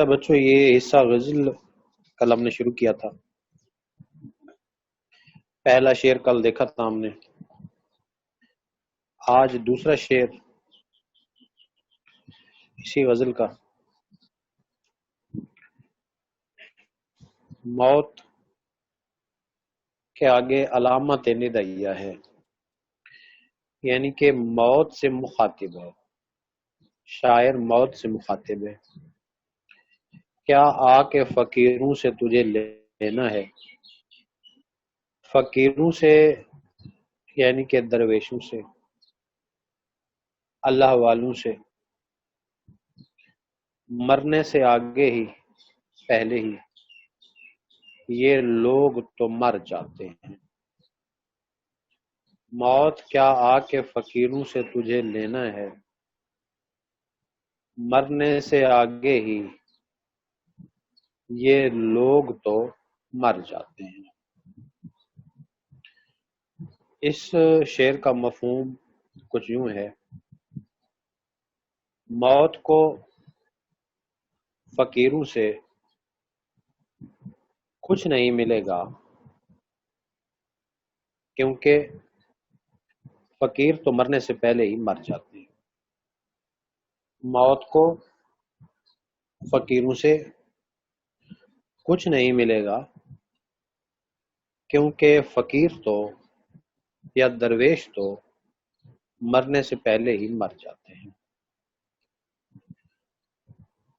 اچھا بچوں، یہ حصہ غزل کل ہم نے شروع کیا تھا. پہلا شعر کل دیکھا تھا ہم نے. آج دوسرا شعر اسی غزل کا. موت کے آگے علامت ندیہ ہے، یعنی کہ موت سے مخاطب ہے. شاعر موت سے مخاطب ہے. کیا آ کے فقیروں سے تجھے لینا ہے؟ فقیروں سے یعنی کہ درویشوں سے، اللہ والوں سے. مرنے سے آگے ہی، پہلے ہی یہ لوگ تو مر جاتے ہیں. موت کیا آ کے فقیروں سے تجھے لینا ہے؟ مرنے سے آگے ہی یہ لوگ تو مر جاتے ہیں. اس شعر کا مفہوم کچھ یوں ہے: موت کو فقیروں سے کچھ نہیں ملے گا، کیونکہ فقیر تو مرنے سے پہلے ہی مر جاتے ہیں. موت کو فقیروں سے کچھ نہیں ملے گا، کیونکہ فقیر تو یا درویش تو مرنے سے پہلے ہی مر جاتے ہیں.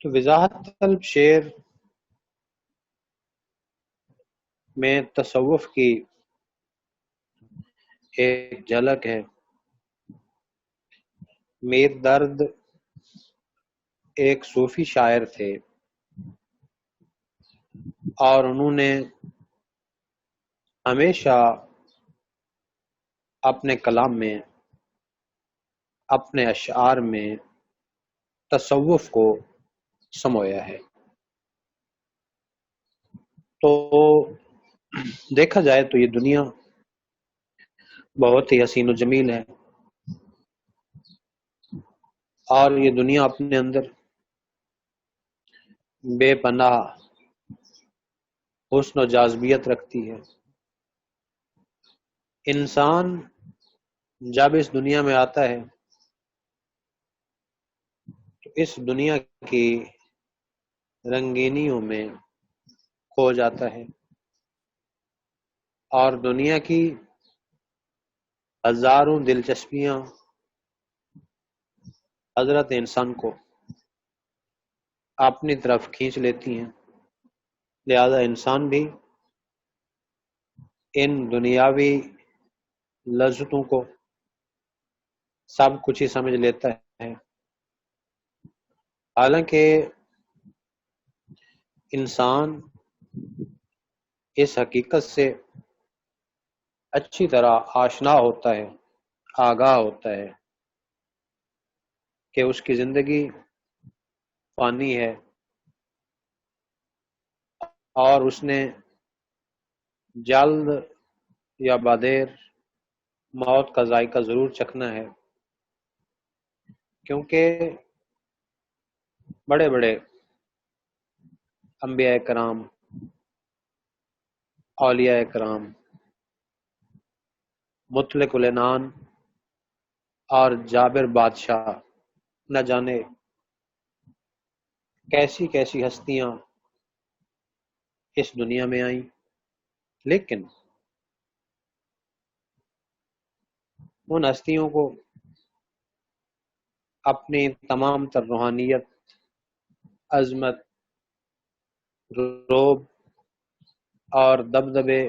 تو وضاحت طلب شعر میں تصوف کی ایک جھلک ہے. میر درد ایک صوفی شاعر تھے، اور انہوں نے ہمیشہ اپنے کلام میں، اپنے اشعار میں تصوف کو سمویا ہے. تو دیکھا جائے تو یہ دنیا بہت ہی حسین و جمیل ہے، اور یہ دنیا اپنے اندر بے پناہ حسن و جاذبیت رکھتی ہے. انسان جب اس دنیا میں آتا ہے تو اس دنیا کی رنگینیوں میں کھو جاتا ہے، اور دنیا کی ہزاروں دلچسپیاں حضرت انسان کو اپنی طرف کھینچ لیتی ہیں. لہذا انسان بھی ان دنیاوی لذتوں کو سب کچھ ہی سمجھ لیتا ہے، حالانکہ انسان اس حقیقت سے اچھی طرح آشنا ہوتا ہے، آگاہ ہوتا ہے کہ اس کی زندگی فانی ہے، اور اس نے جلد یا بعدیر موت کا ذائقہ ضرور چکھنا ہے. کیونکہ بڑے بڑے انبیاء کرام، اولیاء کرام، مطلق العنان اور جابر بادشاہ، نہ جانے کیسی کیسی ہستیاں اس دنیا میں آئیں، لیکن ان ہستیوں کو اپنی تمام تر روحانیت، عظمت، رعب اور دبدبے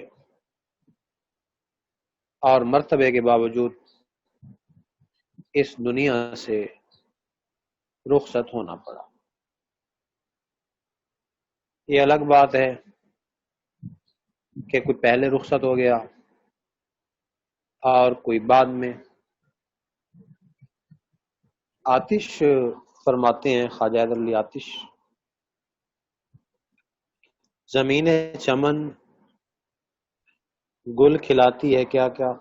اور مرتبے کے باوجود اس دنیا سے رخصت ہونا پڑا. یہ الگ بات ہے کہ کوئی پہلے رخصت ہو گیا اور کوئی بعد میں. آتش فرماتے ہیں، خواجہ حیدر علی آتش، زمین چمن گل کھلاتی ہے کیا کیا،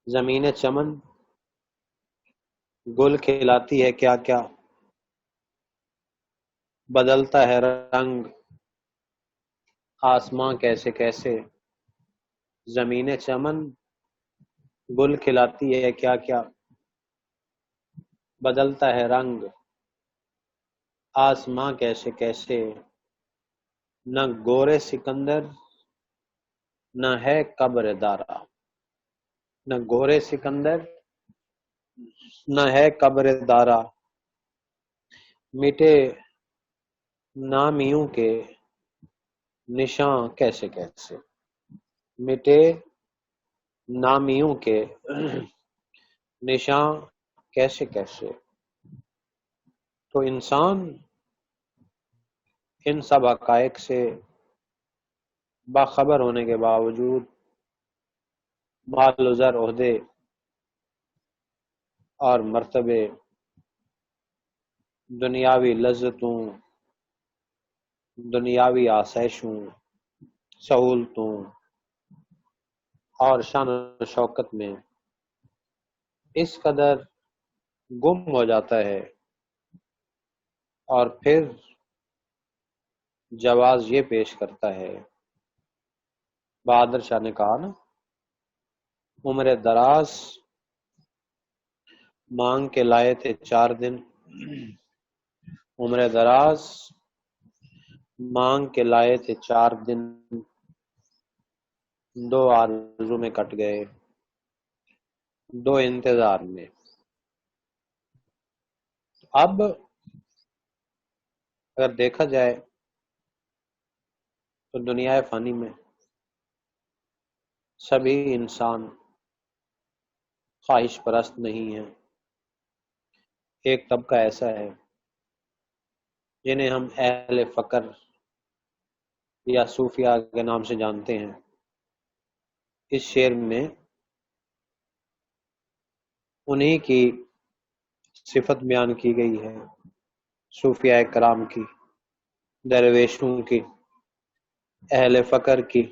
زمین چمن گل کھلاتی ہے کیا کیا، بدلتا ہے رنگ آسماں کیسے کیسے، زمین چمن گل کھلاتی ہے کیا کیا، بدلتا ہے رنگ آسماں کیسے کیسے، نہ گورے سکندر نہ ہے قبر دارا، نہ گورے سکندر نہ ہے قبر دارا، مٹے نامیوں کے نشاں کیسے کیسے، مٹے نامیوں کے نشاں کیسے کیسے۔ تو انسان ان سب حقائق سے باخبر ہونے کے باوجود مال و زر، عہدے اور مرتبے، دنیاوی لذتوں، دنیاوی آسائشوں، سہولتوں اور شان و شوکت میں اس قدر گم ہو جاتا ہے، اور پھر جواز یہ پیش کرتا ہے، بہادر شاہ نے کہا نا، عمر دراز مانگ کے لائے تھے 4 دن، عمر دراز مانگ کے لائے تھے 4 دن، 2 آرزو میں کٹ گئے، 2 انتظار میں۔ اب اگر دیکھا جائے تو دنیا فانی میں سبھی انسان خواہش پرست نہیں ہیں۔ ایک طبقہ ایسا ہے جنہیں ہم اہل فقر یا صوفیاء کے نام سے جانتے ہیں۔ اس شعر میں انہی کی صفت بیان کی گئی ہے، صوفیاء کرام کی، درویشوں کی، اہل فقر کی،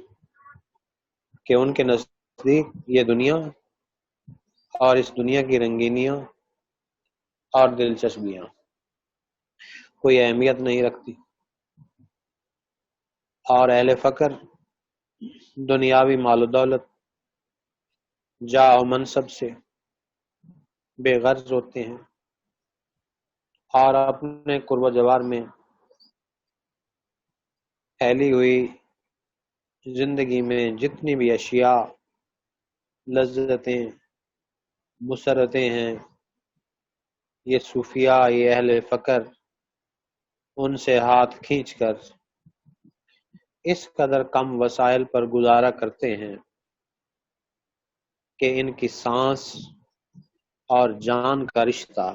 کہ ان کے نزدیک یہ دنیا اور اس دنیا کی رنگینیاں اور دلچسپیاں کوئی اہمیت نہیں رکھتی، اور اہل فقر دنیاوی مال و دولت، جاہ و منصب سے بے غرض ہوتے ہیں، اور اپنے قرب و جوار میں پھیلی ہوئی زندگی میں جتنی بھی اشیاء، لذتیں، مسرتیں ہیں، یہ صوفیاء، یہ اہل فقر ان سے ہاتھ کھینچ کر اس قدر کم وسائل پر گزارا کرتے ہیں کہ ان کی سانس اور جان کا رشتہ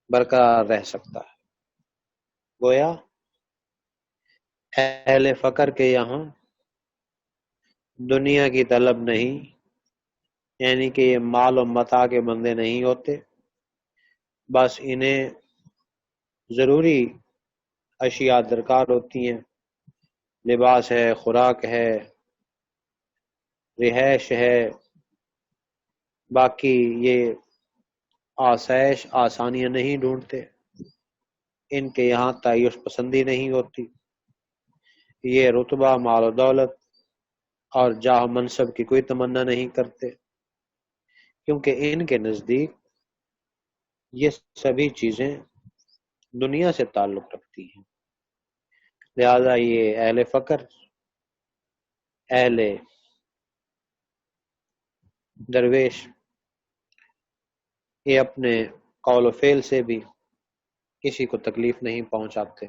برقرار رہ سکتا ہے۔ گویا اہل فقر کے یہاں دنیا کی طلب نہیں، یعنی کہ یہ مال و متاع کے بندے نہیں ہوتے، بس انہیں ضروری اشیاء درکار ہوتی ہیں، لباس ہے، خوراک ہے، رہائش ہے، باقی یہ آسائش، آسانیاں نہیں ڈھونڈتے، ان کے یہاں تعیش پسندی نہیں ہوتی، یہ رتبہ، مال و دولت اور جاہ و منصب کی کوئی تمنا نہیں کرتے، کیونکہ ان کے نزدیک یہ سبھی چیزیں دنیا سے تعلق رکھتی ہیں۔ لہذا یہ اہل فقر، اہل درویش، یہ اپنے قول و فعل سے بھی کسی کو تکلیف نہیں پہنچاتے،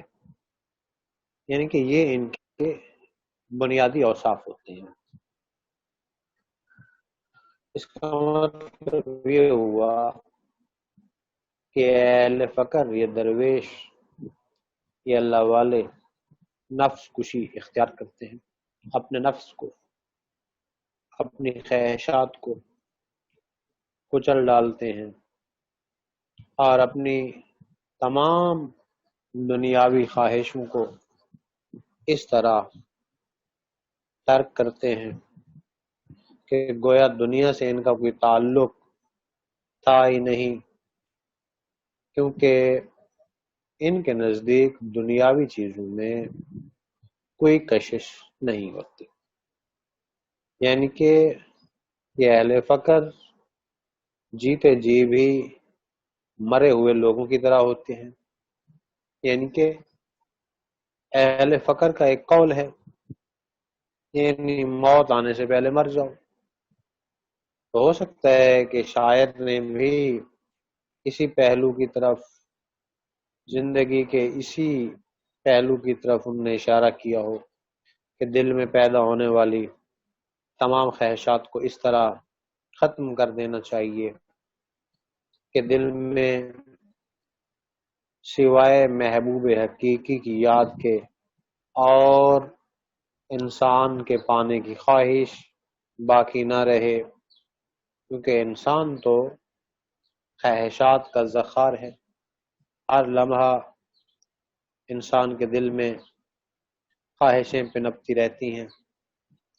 یعنی کہ یہ ان کے بنیادی اوصاف ہوتے ہیں۔ اس کا مطلب یہ ہوا کہ اہل فقر، یہ درویش، یہ اللہ والے نفس کشی اختیار کرتے ہیں، اپنے نفس کو، اپنی خواہشات کو کچل ڈالتے ہیں، اور اپنی تمام دنیاوی خواہشوں کو اس طرح ترک کرتے ہیں کہ گویا دنیا سے ان کا کوئی تعلق تھا ہی نہیں، کیونکہ ان کے نزدیک دنیاوی چیزوں میں کوئی کشش نہیں ہوتی، یعنی کہ یہ اہل فقر جیتے جی بھی مرے ہوئے لوگوں کی طرح ہوتے ہیں۔ یعنی کہ اہل فقر کا ایک قول ہے، یعنی موت آنے سے پہلے مر جاؤ۔ تو ہو سکتا ہے کہ شاعر نے بھی اسی پہلو کی طرف، زندگی کے اسی پہلو کی طرف ہم نے اشارہ کیا ہو کہ دل میں پیدا ہونے والی تمام خواہشات کو اس طرح ختم کر دینا چاہیے کہ دل میں سوائے محبوب حقیقی کی یاد کے اور انسان کے پانے کی خواہش باقی نہ رہے، کیونکہ انسان تو خواہشات کا ذخار ہے۔ ہر لمحہ انسان کے دل میں خواہشیں پنپتی رہتی ہیں۔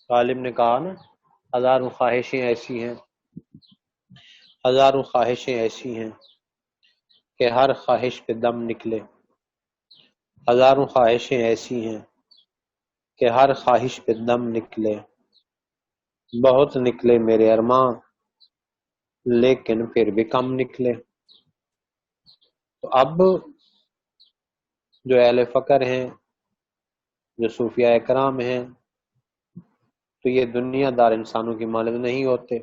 غالب نے کہا نا، ہزاروں خواہشیں ایسی ہیں، ہزاروں خواہشیں ایسی ہیں کہ ہر خواہش پہ دم نکلے، ہزاروں خواہشیں ایسی ہیں کہ ہر خواہش پہ دم نکلے، بہت نکلے میرے ارماں لیکن پھر بھی کم نکلے۔ تو اب جو اہل فقر ہیں، جو صوفیاء کرام ہیں، تو یہ دنیا دار انسانوں کی مانند نہیں ہوتے،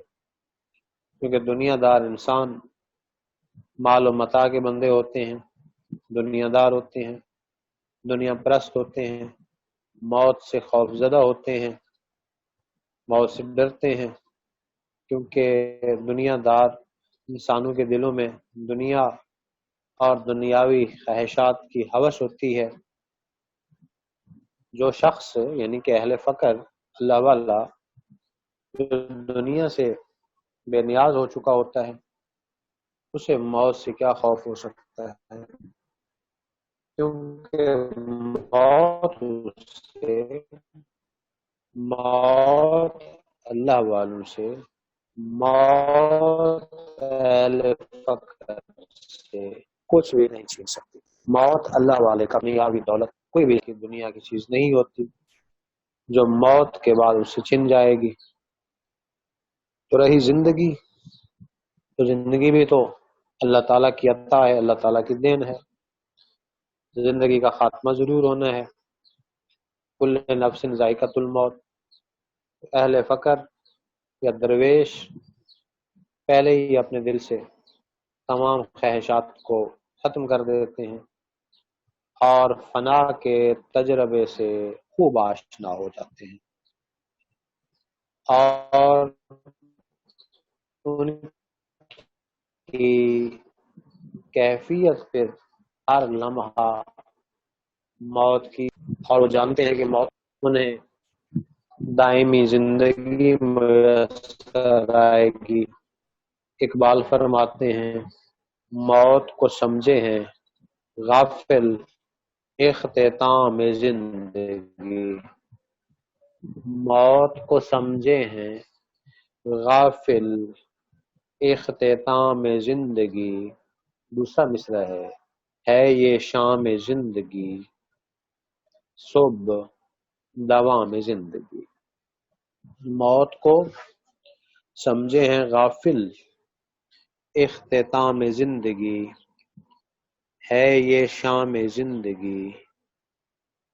کیونکہ دنیا دار انسان مال و متاع کے بندے ہوتے ہیں، دنیا دار ہوتے ہیں، دنیا پرست ہوتے ہیں، موت سے خوف زدہ ہوتے ہیں، موت سے ڈرتے ہیں، کیونکہ دنیا دار انسانوں کے دلوں میں دنیا اور دنیاوی خواہشات کی ہوس ہوتی ہے۔ جو شخص یعنی کہ اہل فقر، اللہ والا، جو دنیا سے بے نیاز ہو چکا ہوتا ہے، اسے موت سے کیا خوف ہو سکتا ہے؟ کیونکہ موت اللہ والوں سے، موت اہل فقر سے کچھ بھی نہیں چھین سکتی۔ موت اللہ والے کا دنیاوی دولت کوئی بھی دنیا کی چیز نہیں ہوتی جو موت کے بعد اس سے چھن جائے گی۔ تو رہی زندگی، تو زندگی بھی تو اللہ تعالیٰ کی عطا ہے، اللہ تعالیٰ کی دین ہے۔ زندگی کا خاتمہ ضرور ہونا ہے، کل نفس ذائقۃ الموت۔ اہل فقر یا درویش پہلے ہی اپنے دل سے تمام خواہشات کو ختم کر دیتے ہیں اور فنا کے تجربے سے خوب آشنا ہو جاتے ہیں، اور ان کی کیفیت پھر ہر لمحہ موت کی، اور وہ جانتے ہیں کہ موت انہیں دائمی زندگی میسر آئے گی۔ اقبال فرماتے ہیں، موت کو سمجھے ہیں غافل اختتام زندگی، موت کو سمجھے ہیں غافل اختتام زندگی۔ دوسرا مصرع ہے یہ شام زندگی صبح دوام زندگی۔ موت کو سمجھے ہیں غافل اختتام زندگی، ہے یہ شام زندگی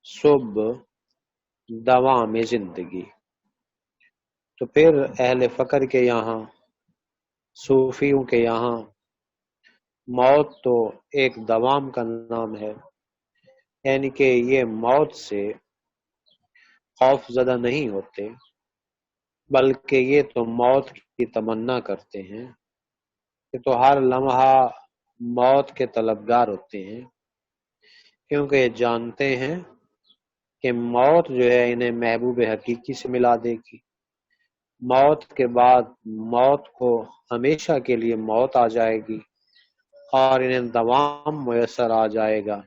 صبح دوام زندگی۔ تو پھر اہل فقر کے یہاں، صوفیوں کے یہاں، موت تو ایک دوام کا نام ہے، یعنی کہ یہ موت سے خوف زدہ نہیں ہوتے، بلکہ یہ تو موت کی تمنا کرتے ہیں، کہ تو ہر لمحہ موت کے طلبگار ہوتے ہیں، کیونکہ یہ جانتے ہیں کہ موت جو ہے انہیں محبوب حقیقی سے ملا دے گی، موت کے بعد موت کو ہمیشہ کے لیے موت آ جائے گی اور انہیں دوام میسر آ جائے گا۔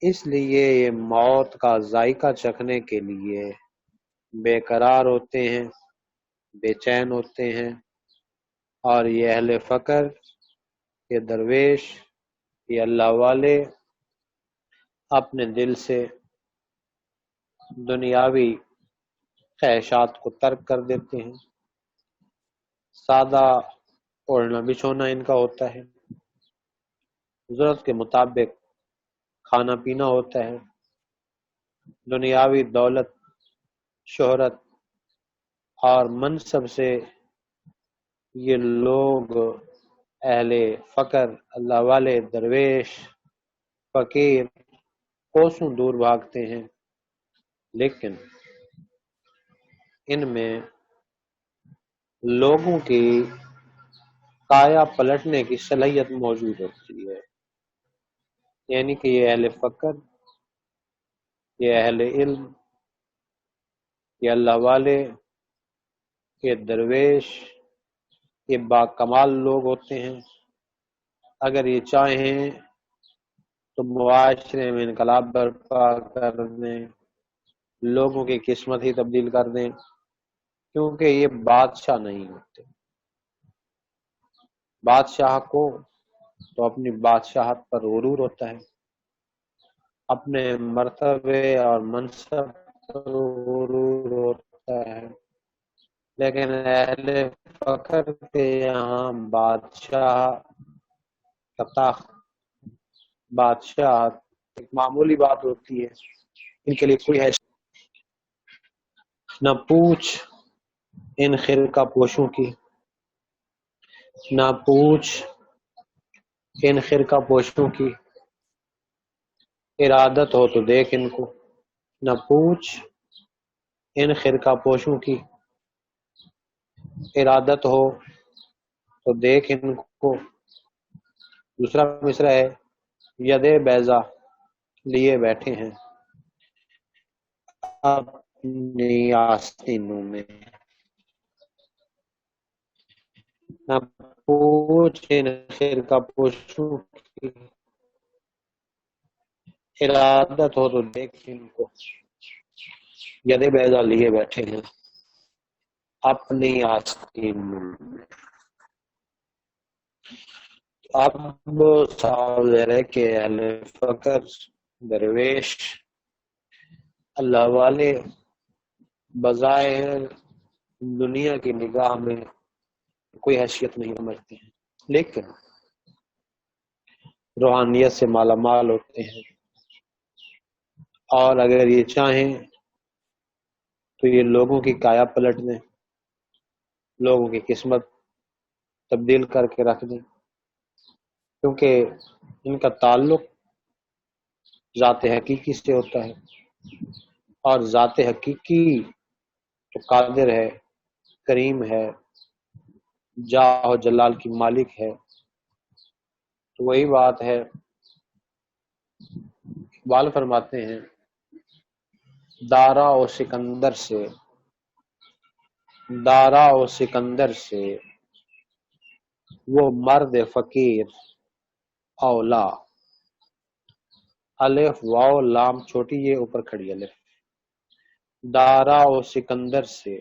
اس لیے یہ موت کا ذائقہ چکھنے کے لیے بے قرار ہوتے ہیں، بے چین ہوتے ہیں، اور یہ اہل فقر، یہ درویش، یہ اللہ والے اپنے دل سے دنیاوی خواہشات کو ترک کر دیتے ہیں. سادہ اوڑھنا بچھونا ان کا ہوتا ہے، ضرورت کے مطابق کھانا پینا ہوتا ہے. دنیاوی دولت، شہرت اور منصب سے یہ لوگ اہل فقر، اللہ والے، درویش، فقیر کوسوں دور بھاگتے ہیں. لیکن ان میں لوگوں کی کایا پلٹنے کی صلاحیت موجود ہوتی ہے. یعنی کہ یہ اہل فقر، یہ اہل علم، یہ اللہ والے، یہ درویش، یہ با کمال لوگ ہوتے ہیں. اگر یہ چاہیں تو معاشرے میں انقلاب برپا کر دیں، لوگوں کی قسمت ہی تبدیل کر دیں، کیونکہ یہ بادشاہ نہیں ہوتے. بادشاہ کو تو اپنی بادشاہت پر غرور ہوتا ہے، اپنے مرتبے اور منصب پر غرور ہوتا ہے. لیکن اہل فقر کے یہاں بادشاہ کا تخت، بادشاہ ایک معمولی بات ہوتی ہے. ان کے لیے کوئی ہے نہ پوچھ ان خرقہ پوشوں کی، نہ پوچھ ان خرقہ پوشوں کی. ارادت ہو تو دیکھ ان کو، نہ پوچھ ان خرقہ پوشوں کی. ارادت ہو تو دیکھ ان کو. دوسرا مصرع ہے، یدے بیضا لیے بیٹھے ہیں اپنی آستینوں میں. نہ پوچھ ان خرقہ پوشوں کی. ارادت ہو تو دیکھ ان کو، یدے بیضا لیے بیٹھے ہیں اپنی آستینوں میں. اب سوال ہے کہ اہل فقر، درویش، اللہ والے بظاہر دنیا کی نگاہ میں کوئی حیثیت نہیں سمجھتے ہیں، لیکن روحانیت سے مالا مال ہوتے ہیں. اور اگر یہ چاہیں تو یہ لوگوں کی کایا پلٹ دیں، لوگوں کی قسمت تبدیل کر کے رکھ دیں، کیونکہ ان کا تعلق ذات حقیقی سے ہوتا ہے. اور ذات حقیقی تو قادر ہے، کریم ہے، جاہ و جلال کی مالک ہے. تو وہی بات ہے، اقبال فرماتے ہیں، دارا و سکندر سے، دارا و سکندر سے وہ مرد فقیر اولا. الف واو لام چھوٹی یہ اوپر کھڑی الف. دارا و سکندر سے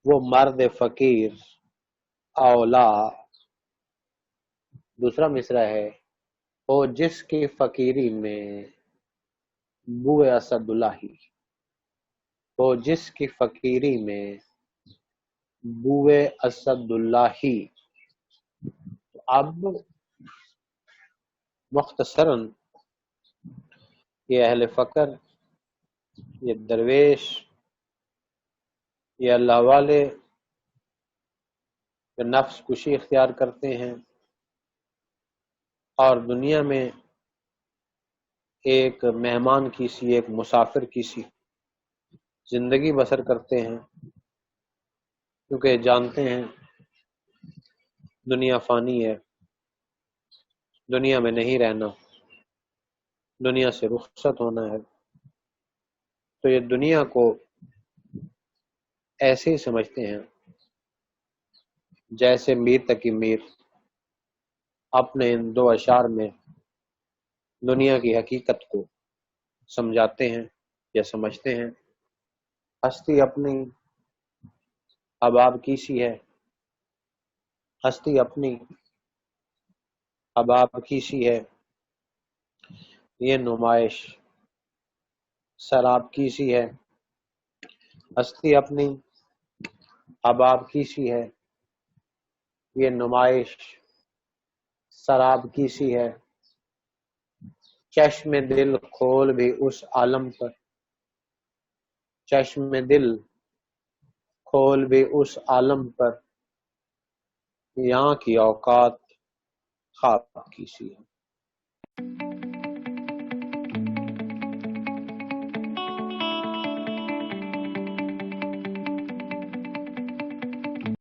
وہ مرد فقیر اولا. دوسرا مصرع ہے، وہ جس کی فقیری میں بوئے اسد اللہ، وہ جس کی فقیری میں بوئے اسد اللہ. اب مختصراً یہ اہل فقر، یہ درویش، یہ اللہ والے جو نفس کشی اختیار کرتے ہیں اور دنیا میں ایک مہمان کی سی، ایک مسافر کی سی زندگی بسر کرتے ہیں، کیونکہ جانتے ہیں دنیا فانی ہے، دنیا میں نہیں رہنا، دنیا سے رخصت ہونا ہے. تو یہ دنیا کو ایسے ہی سمجھتے ہیں جیسے میر تقی میر اپنے ان دو اشعار میں دنیا کی حقیقت کو سمجھاتے ہیں یا سمجھتے ہیں. ہستی اپنی احباب کی سی ہے، ہستی اپنی احباب کی سی ہے، یہ نمائش سراب کی سی ہے، ہستی اپنی حباب کی سی ہے، یہ نمائش سراب کی سی ہے، چشم دل کھول بھی اس عالم پر، چشم دل کھول بھی اس عالم پر، یہاں کی اوقات خواب کی سی ہے۔